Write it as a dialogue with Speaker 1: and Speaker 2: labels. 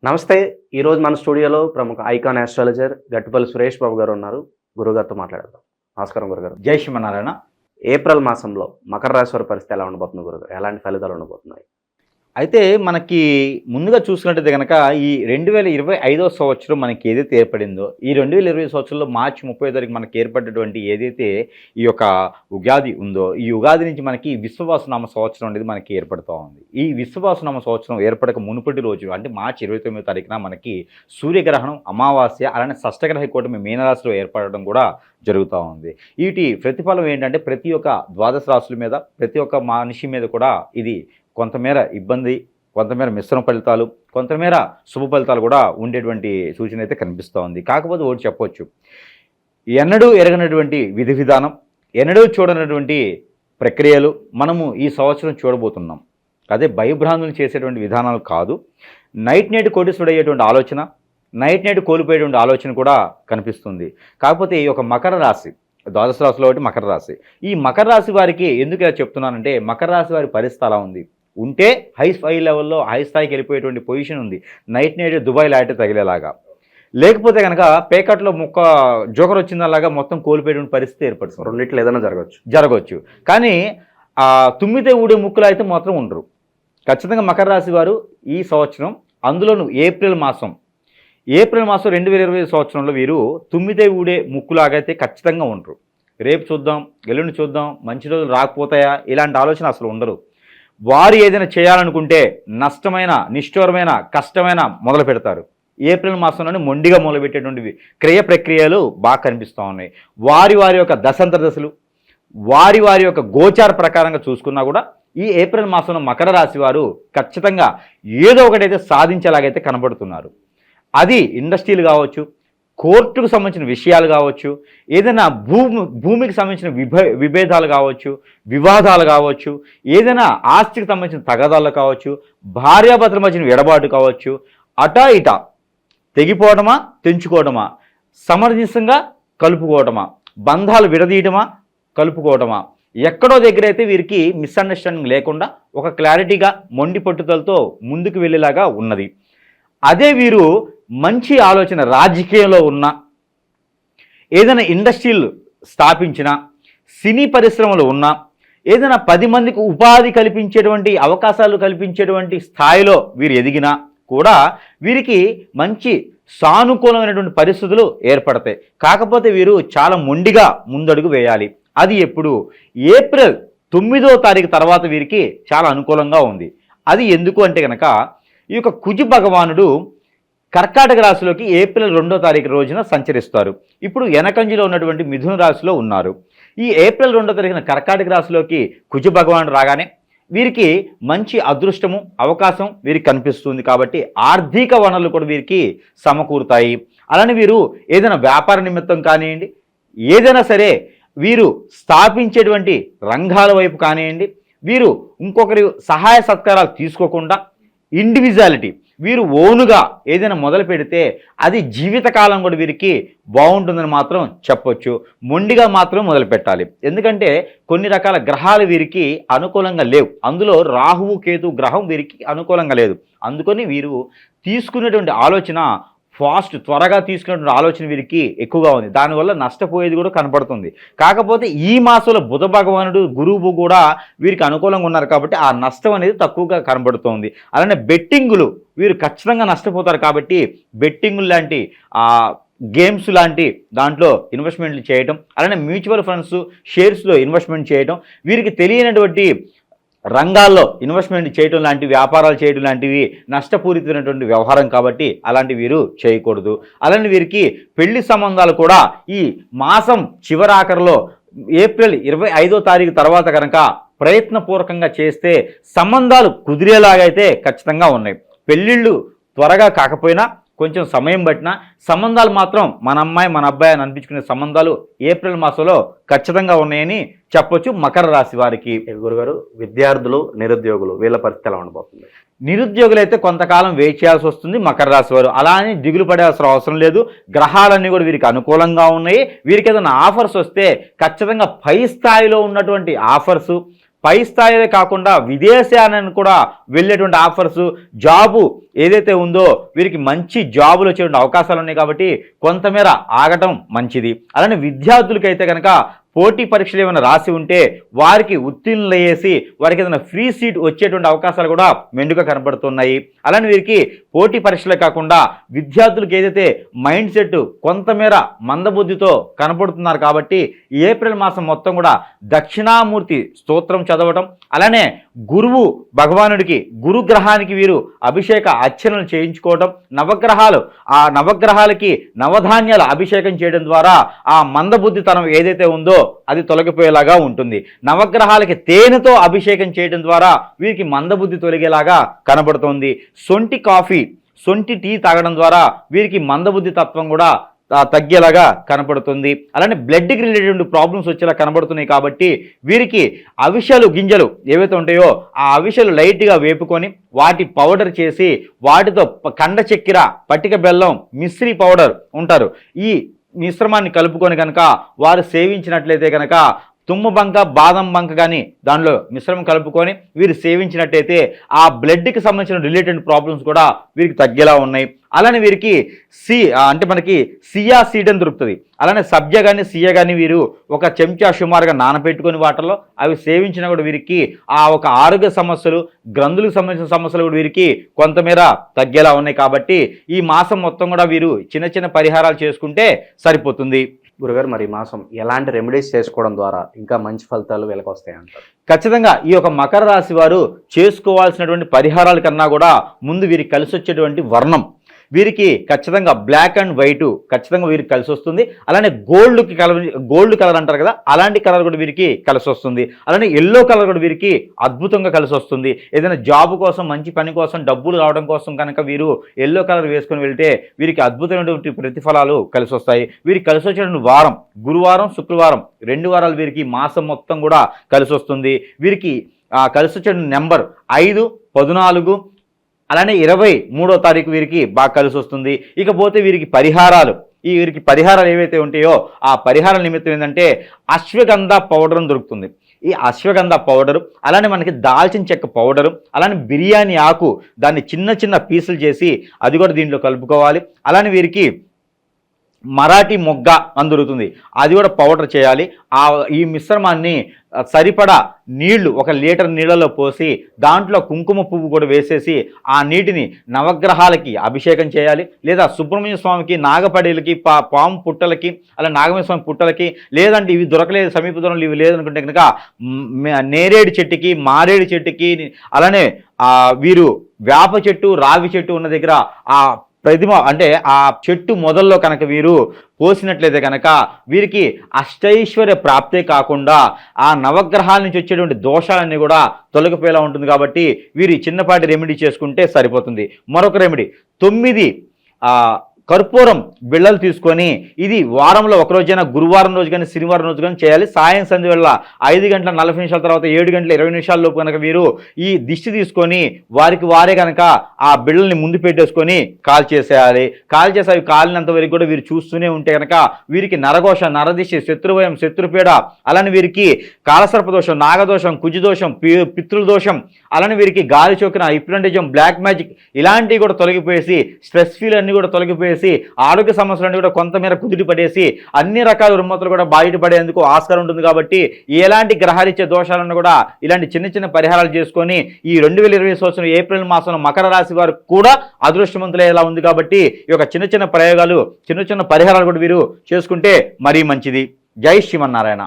Speaker 1: నమస్తే. ఈరోజు మన స్టూడియోలో ప్రముఖ ఐకాన్ ఆస్ట్రాలజర్ గట్టుపల్లి సురేష్ బాబు గారు ఉన్నారు. గురుగారితో మాట్లాడదాం. నమస్కారం గురుగారు.
Speaker 2: జై శ్రీమన్నారాయణ.
Speaker 1: ఏప్రిల్ మాసంలో మకర రాశి వారి పరిస్థితి ఎలా ఉండబోతుంది గురుగారు? ఎలాంటి ఫలితాలు ఉండబోతున్నాయి?
Speaker 2: అయితే మనకి ముందుగా చూసుకున్నట్టయితే కనుక ఈ 2025 సంవత్సరం మనకి ఏదైతే ఏర్పడిందో, ఈ 2020 సంవత్సరంలో మార్చి 30 తారీఖు మనకి ఏర్పడినటువంటి ఏదైతే ఈ యొక్క ఉగాది ఉందో, ఈ ఉగాది నుంచి మనకి విశ్వవాసనామ సంవత్సరం అనేది మనకి ఏర్పడుతూ ఉంది. ఈ విశ్వవాసనామ సంవత్సరం ఏర్పడక మునుపటి రోజు అంటే మార్చి 29 తారీఖున మనకి సూర్యగ్రహణం, అమావాస్య, అలానే షష్టగ్రహ కూటమి మీనరాశిలో ఏర్పడడం కూడా జరుగుతూ ఉంది. వీటి ప్రతిఫలం ఏంటంటే ప్రతి ఒక్క ద్వాదశ రాశుల మీద, ప్రతి ఒక్క మనిషి మీద కూడా ఇది కొంతమేర ఇబ్బంది, కొంతమేర మిశ్రమ ఫలితాలు, కొంతమేర శుభ ఫలితాలు కూడా ఉండేటువంటి సూచన అయితే కనిపిస్తూ ఉంది. కాకపోతే ఒకటి చెప్పొచ్చు, ఎన్నడూ ఎరగనటువంటి విధి విధానం, ఎన్నడూ చూడనటువంటి ప్రక్రియలు మనము ఈ సంవత్సరం చూడబోతున్నాం. అదే భయభ్రాంతులు చేసేటువంటి విధానాలు కాదు. నైట్ కోటీశ్వరుడు అయ్యేటువంటి ఆలోచన, నైట్ కోల్పోయేటువంటి ఆలోచన కూడా కనిపిస్తుంది. కాకపోతే ఈ యొక్క మకర రాశి, ద్వాదశ రాశిలో ఒకటి మకర రాశి. ఈ మకర రాశి వారికి ఎందుకు ఇలా చెప్తున్నానంటే, మకర రాశి వారి పరిస్థితి అలా ఉంది. ఉంటే హై లెవెల్లో హై స్థాయికి వెళ్ళిపోయేటువంటి పొజిషన్ ఉంది, నైట్ దుబాయ్ లాంటి తగిలేలాగా. లేకపోతే కనుక పేకట్లో జోకర్ వచ్చిందలాగా మొత్తం కోల్పోయేటువంటి పరిస్థితి ఏర్పడుతుంది.
Speaker 1: రెండిట్లో ఏదైనా
Speaker 2: జరగవచ్చు. కానీ తుమ్మితే ఊడే ముక్కులు అయితే మాత్రం ఉండరు. ఖచ్చితంగా మకర రాశి వారు ఈ సంవత్సరం, అందులోనూ ఏప్రిల్ మాసం 2020 సంవత్సరంలో వీరు తుమ్మితే ఊడే ముక్కులాగైతే ఖచ్చితంగా ఉండరు. రేపు చూద్దాం, ఎల్లుండి చూద్దాం, మంచి రోజులు రాకపోతాయా, ఇలాంటి ఆలోచన అసలు ఉండరు. వారు ఏదైనా చేయాలనుకుంటే నష్టమైన, నిష్ఠూరమైన, కష్టమైన మొదలు పెడతారు. ఏప్రిల్ మాసంలోనే మొండిగా మొదలుపెట్టేటువంటివి ప్రక్రియలు బాగా కనిపిస్తూ ఉన్నాయి. వారి యొక్క దశాంతర దశలు, వారి యొక్క గోచార ప్రకారంగా చూసుకున్నా కూడా ఈ ఏప్రిల్ మాసంలో మకర రాశి వారు ఖచ్చితంగా ఏదో ఒకటైతే సాధించేలాగైతే కనబడుతున్నారు. అది ఇండస్ట్రీలు కావచ్చు, కోర్టుకు సంబంధించిన విషయాలు కావచ్చు, ఏదైనా భూమికి సంబంధించిన విభేదాలు కావచ్చు, వివాదాలు కావచ్చు, ఏదైనా ఆస్తికి సంబంధించిన తగాదాలు కావచ్చు, భార్యాభర్తల మధ్యన ఎడబాటు కావచ్చు, అటా ఇటా తెగిపోవడమా, తెంచుకోవడమా, సమర్థించంగా కలుపుకోవడమా, బంధాలు విడదీయటమా, కలుపుకోవడమా, ఎక్కడో దగ్గర అయితే వీరికి మిస్అండర్స్టాండింగ్ లేకుండా ఒక క్లారిటీగా మొండి పట్టుదలతో ముందుకు వెళ్ళేలాగా ఉన్నది. అదే వీరు మంచి ఆలోచన, రాజకీయంలో ఉన్న, ఏదైనా ఇండస్ట్రీలు స్థాపించిన, సినీ పరిశ్రమలు ఉన్న, ఏదైనా 10 మందికి ఉపాధి కల్పించేటువంటి అవకాశాలు కల్పించేటువంటి స్థాయిలో వీరు ఎదిగినా కూడా వీరికి మంచి సానుకూలమైనటువంటి పరిస్థితులు ఏర్పడతాయి. కాకపోతే వీరు చాలా మొండిగా ముందడుగు వేయాలి. అది ఎప్పుడు? ఏప్రిల్ 9వ తారీఖు తర్వాత వీరికి చాలా అనుకూలంగా ఉంది. అది ఎందుకు అంటే కనుక, ఈ యొక్క కుజ భగవానుడు కర్కాటక రాశిలోకి ఏప్రిల్ 2వ తారీఖు రోజున సంచరిస్తారు. ఇప్పుడు ఎనకంజిలో ఉన్నటువంటి మిథున రాశిలో ఉన్నారు. ఈ ఏప్రిల్ 2వ తారీఖున కర్కాటక రాశిలోకి కుజ భగవానుడు రాగానే వీరికి మంచి అదృష్టము, అవకాశం వీరికి కనిపిస్తుంది. కాబట్టి ఆర్థిక వనరులు కూడా వీరికి సమకూరుతాయి. అలానే వీరు ఏదైనా వ్యాపార నిమిత్తం కానివ్వండి, ఏదైనా సరే వీరు స్థాపించేటువంటి రంగాల వైపు కానివ్వండి, వీరు ఇంకొకరి సహాయ సత్కారాలు తీసుకోకుండా ఇండివిజువాలిటీ వీరు ఓనుగా ఏదైనా మొదలు పెడితే అది జీవితకాలం కూడా వీరికి బాగుంటుందని మాత్రం చెప్పొచ్చు. మొండిగా మాత్రం మొదలు పెట్టాలి. ఎందుకంటే కొన్ని రకాల గ్రహాలు వీరికి అనుకూలంగా లేవు. అందులో రాహువు, కేతు గ్రహం వీరికి అనుకూలంగా లేదు. అందుకని వీరు తీసుకునేటువంటి ఆలోచన త్వరగా తీసుకునేటువంటి ఆలోచన వీరికి ఎక్కువగా ఉంది. దానివల్ల నష్టపోయేది కూడా కనపడుతుంది. కాకపోతే ఈ మాసంలో బుధ భగవానుడు, గురువు కూడా వీరికి అనుకూలంగా ఉన్నారు కాబట్టి ఆ నష్టం అనేది తక్కువగా కనబడుతోంది. అలానే బెట్టింగులు వీరు ఖచ్చితంగా నష్టపోతారు. కాబట్టి బెట్టింగులు లాంటి గేమ్స్ లాంటి దాంట్లో ఇన్వెస్ట్మెంట్లు చేయటం, అలానే మ్యూచువల్ ఫండ్స్, షేర్స్లో ఇన్వెస్ట్మెంట్ చేయటం, వీరికి తెలియనటువంటి రంగాల్లో ఇన్వెస్ట్మెంట్ చేయడం లాంటి, వ్యాపారాలు చేయడం లాంటివి నష్టపూరితమైనటువంటి వ్యవహారం కాబట్టి అలాంటి వీరు చేయకూడదు. అలానే వీరికి పెళ్లి సంబంధాలు కూడా ఈ మాసం చివరాఖరులో ఏప్రిల్ 25వ తారీఖు తర్వాత కనుక ప్రయత్నపూర్వకంగా చేస్తే సంబంధాలు కుదిరేలాగైతే ఖచ్చితంగా ఉన్నాయి. పెళ్ళిళ్ళు త్వరగా కాకపోయినా కొంచెం సమయం పట్టినా సంబంధాలు మాత్రం మన అమ్మాయి మన అబ్బాయి అని అనిపించుకునే సంబంధాలు ఏప్రిల్ మాసంలో ఖచ్చితంగా ఉన్నాయని చెప్పొచ్చు మకర రాశి వారికి.
Speaker 1: గురుగారు, విద్యార్థులు, నిరుద్యోగులు వీళ్ళ పరిస్థితి ఎలా ఉండబోతుంది?
Speaker 2: నిరుద్యోగులు అయితే కొంతకాలం వెయిట్ చేయాల్సి వస్తుంది. మకర రాశి వారు అలా అని దిగులు పడాల్సిన అవసరం లేదు. గ్రహాలన్నీ కూడా వీరికి అనుకూలంగా ఉన్నాయి. వీరికి ఏదైనా ఆఫర్స్ వస్తే ఖచ్చితంగా పై స్థాయిలో ఉన్నటువంటి ఆఫర్సు, పై స్థాయిలో కాకుండా విదేశాలను కూడా వెళ్ళేటువంటి ఆఫర్స్, జాబు ఏదైతే ఉందో వీరికి మంచి జాబులు వచ్చేటువంటి అవకాశాలు ఉన్నాయి కాబట్టి కొంతమేర ఆగటం మంచిది. అలానే విద్యార్థులకైతే కనుక పోటీ పరీక్షలు ఏమైనా రాసి ఉంటే వారికి ఉత్తీర్ణులయ్యేసి వారికి ఏదైనా ఫ్రీ సీట్ వచ్చేటువంటి అవకాశాలు కూడా మెండుగా కనబడుతున్నాయి. అలానే వీరికి పోటీ పరీక్షలే కాకుండా విద్యార్థులకు ఏదైతే మైండ్ సెట్ కొంతమేర మందబుద్ధితో కనబడుతున్నారు కాబట్టి ఏప్రిల్ మాసం మొత్తం కూడా దక్షిణామూర్తి స్తోత్రం చదవటం, అలానే గురువు భగవానుడికి గురుగ్రహానికి వీరు అభిషేక అర్చనలు చేయించుకోవటం, ఆ నవగ్రహాలకి నవధాన్యాల అభిషేకం చేయడం ద్వారా ఆ మందబుద్ధితనం ఏదైతే ఉందో అది తొలగిపోయేలాగా ఉంటుంది. నవగ్రహాలకి తేనెతో అభిషేకం చేయడం ద్వారా వీరికి మందబుద్ధి తొలగేలాగా కనబడుతోంది. సొంటి టీ తాగడం ద్వారా వీరికి మందబుద్ధి తత్వం కూడా తగ్గేలాగా కనపడుతుంది. అలానే బ్లడ్కి రిలేటెడ్ ప్రాబ్లమ్స్ వచ్చేలా కనబడుతున్నాయి కాబట్టి వీరికి అవిసెలు గింజలు ఏవైతే ఉంటాయో ఆ అవిసెలు లైట్గా వేపుకొని వాటి పౌడర్ చేసి వాటితో కండ చక్కెర, పట్టిక బెల్లం, మిశ్రీ పౌడర్ ఉంటారు, ఈ మిశ్రమాన్ని కలుపుకొని కనుక వారు సేవించినట్లయితే కనుక తుమ్మబంక, బాదం బంక కానీ దానిలో మిశ్రమం కలుపుకొని వీరు సేవించినట్టయితే ఆ బ్లడ్కి సంబంధించిన రిలేటెడ్ ప్రాబ్లమ్స్ కూడా వీరికి తగ్గేలా ఉన్నాయి. అలానే వీరికి అంటే మనకి సియా సీడ్ అని దొరుకుతుంది. అలానే సబ్జా కానీ సియా కానీ వీరు ఒక చెంచా సుమారుగా నానబెట్టుకొని వాటర్లో అవి సేవించినా కూడా వీరికి ఆ ఒక ఆరోగ్య సమస్యలు, గ్రంథులకు సంబంధించిన సమస్యలు కూడా వీరికి కొంతమేర తగ్గేలా ఉన్నాయి. కాబట్టి ఈ మాసం మొత్తం కూడా వీరు చిన్న చిన్న పరిహారాలు చేసుకుంటే సరిపోతుంది.
Speaker 1: గురుగారు, మరి ఈ మాసం ఎలాంటి రెమెడీస్ చేసుకోవడం ద్వారా ఇంకా మంచి ఫలితాలు వీళ్ళకి వస్తాయంటారు?
Speaker 2: ఖచ్చితంగా ఈ యొక్క మకర రాశి వారు చేసుకోవాల్సినటువంటి పరిహారాల కన్నా కూడా ముందు వీరికి కలిసి వచ్చేటువంటి వర్ణం, వీరికి ఖచ్చితంగా బ్లాక్ అండ్ వైట్ ఖచ్చితంగా వీరికి కలిసి వస్తుంది. అలానే గోల్డ్ కలర్ అంటారు కదా, అలాంటి కలర్ కూడా వీరికి కలిసి వస్తుంది. అలానే ఎల్లో కలర్ కూడా వీరికి అద్భుతంగా కలిసి వస్తుంది. ఏదైనా జాబ్ కోసం, మంచి పని కోసం, డబ్బులు రావడం కోసం కనుక వీరు ఎల్లో కలర్ వేసుకొని వెళ్తే వీరికి అద్భుతమైనటువంటి ప్రతిఫలాలు కలిసి వస్తాయి. వీరికి కలిసి వచ్చేటువంటి వారం గురువారం, శుక్రవారం 2 వారాలు వీరికి మాసం మొత్తం కూడా కలిసి వస్తుంది. వీరికి కలిసి వచ్చే నెంబర్ 5, 14, అలానే 23వ తారీఖు వీరికి బాగా కలిసి వస్తుంది. ఇకపోతే వీరికి పరిహారాలు ఏవైతే ఉంటాయో ఆ పరిహారాల నిమిత్తం ఏంటంటే అశ్వగంధ పౌడర్ అని దొరుకుతుంది. ఈ అశ్వగంధ పౌడరు, అలానే మనకి దాల్చిన చెక్క పౌడరు, అలానే బిర్యానీ ఆకు దాన్ని చిన్న చిన్న పీసులు చేసి అది కూడా దీంట్లో కలుపుకోవాలి. అలానే వీరికి మరాఠీ మొగ్గ అని దొరుకుతుంది, అది కూడా పౌడర్ చేయాలి. ఈ మిశ్రమాన్ని సరిపడా నీళ్లు 1 లీటర్ నీళ్ళలో పోసి దాంట్లో కుంకుమ పువ్వు కూడా వేసేసి ఆ నీటిని నవగ్రహాలకి అభిషేకం చేయాలి. లేదా సుబ్రహ్మణ్య స్వామికి, నాగపడేలకి, పాము పుట్టలకి, అలా నాగమయ్య స్వామి పుట్టలకి, లేదంటే ఇవి దొరకలేదు, సమీప దూరంలో ఇవి లేదనుకుంటే కనుక నేరేడు చెట్టుకి, మారేడు చెట్టుకి, అలానే వీరు వేప చెట్టు, రావి చెట్టు ఉన్న దగ్గర ఆ ప్రతిమ అంటే ఆ చెట్టు మొదల్లో కనుక వీరు పోసినట్లయితే కనుక వీరికి అష్టైశ్వర్య ప్రాప్తే కాకుండా ఆ నవగ్రహాల నుంచి వచ్చేటువంటి దోషాలన్నీ కూడా తొలగిపోయేలా ఉంటుంది. కాబట్టి వీరు చిన్నపాటి రెమెడీ చేసుకుంటే సరిపోతుంది. మరొక రెమెడీ 9 కర్పూరం బిళ్ళలు తీసుకొని ఇది వారంలో ఒక రోజైనా గురువారం రోజు కానీ శనివారం రోజు కానీ చేయాలి. సాయం సంధ్య వేళ 5 గంటల 40 నిమిషాల తర్వాత 7 గంటల 20 నిమిషాల లోపు కనుక వీరు ఈ దిష్టి తీసుకొని వారే కనుక ఆ బిళ్ళల్ని ముందు పెట్టేసుకొని కాల్ చేసేయాలి. కాల్ చేసి అవి కాలినంత వరకు కూడా వీరు చూస్తూనే ఉంటే కనుక వీరికి నరఘోష, నరదిష్టి, శత్రుభయం, శత్రుపీడ, అలానే వీరికి కాలసర్పదోషం, నాగదోషం, కుజదోషం, పితృదోషం, అలానే వీరికి గాలి చోకిన, హిప్నటిజం, బ్లాక్ మ్యాజిక్ ఇలాంటివి కూడా తొలగిపోయేసి స్ట్రెస్ ఫీల్ అన్ని కూడా తొలగిపోయేసి ఆరోగ్య సమస్యలన్నీ కూడా కొంతమేర కుదిరి పడేసి అన్ని రకాల రుమ్మతులు కూడా బయటపడేందుకు ఆస్కారం ఉంటుంది. కాబట్టి ఎలాంటి గ్రహాలిచ్చే దోషాలను కూడా ఇలాంటి చిన్న చిన్న పరిహారాలు చేసుకొని ఈ 2020 సంవత్సరం ఏప్రిల్ మాసంలో మకర రాశి వారు కూడా అదృష్టవంతులయ్యేలా ఉంది. కాబట్టి ఈ యొక్క చిన్న చిన్న ప్రయోగాలు, చిన్న చిన్న పరిహారాలు కూడా వీరు చేసుకుంటే మరీ మంచిది. జై శ్రీమన్నారాయణ.